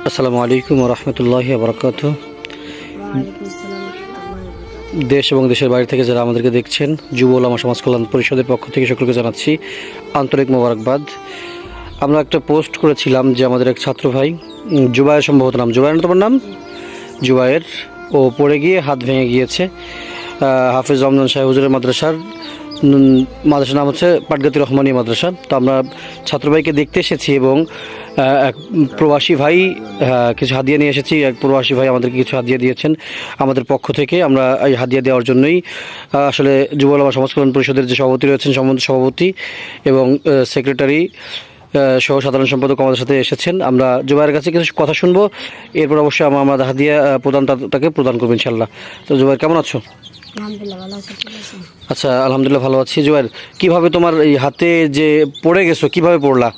আসসালামু আলাইকুম ওয়া রাহমাতুল্লাহি ওয়া বারাকাতুহু। দেশ এবং দেশের বাইরে থেকে যারা আমাদেরকে দেখছেন, যুব ওলামা সমাজ কল্যাণ পরিষদের পক্ষ থেকে সকলকে জানাচ্ছি আন্তরিক মোবারকবাদ। আমরা একটা পোস্ট করেছিলাম যে আমাদের এক ছাত্র ভাই জুবায়ের, সম্ভবত নাম জুবায়ের, না তোমার নাম? জুবায়ের, ও পড়ে গিয়ে হাত ভেঙে গিয়েছে। হাফেজ রমজান সাহেব হুজুরের মাদ্রাসার নাম হচ্ছে পাটগাতি রহমানী মাদ্রাসা। তো আমরা ছাত্র ভাইকে দেখতে এসেছি এবং এক প্রবাসী ভাই কিছু হাদিয়া নিয়ে এসেছি। এক প্রবাসী ভাই আমাদেরকে কিছু হাদিয়া দিয়েছেন আমাদের পক্ষ থেকে। আমরা এই হাদিয়া দেওয়ার জন্যই আসলে যুব ওলামা সমাজ কল্যাণ পরিষদের যে সভাপতি রয়েছেন, সম্বন্ধ সভাপতি এবং সেক্রেটারি সহ সাধারণ সম্পাদক আমাদের সাথে এসেছেন। আমরা জুবাইরের কাছে কিছু কথা শুনবো, এরপর অবশ্যই আমরা হাদিয়া তাকে প্রদান করবো ইনশাল্লাহ। তো জুবাইর, কেমন আছো? আচ্ছা, আলহামদুলিল্লাহ ভালো আছি। জুবাইর, কিভাবে তোমার এই হাতে যে পড়ে গেছো, কিভাবে পড়লা?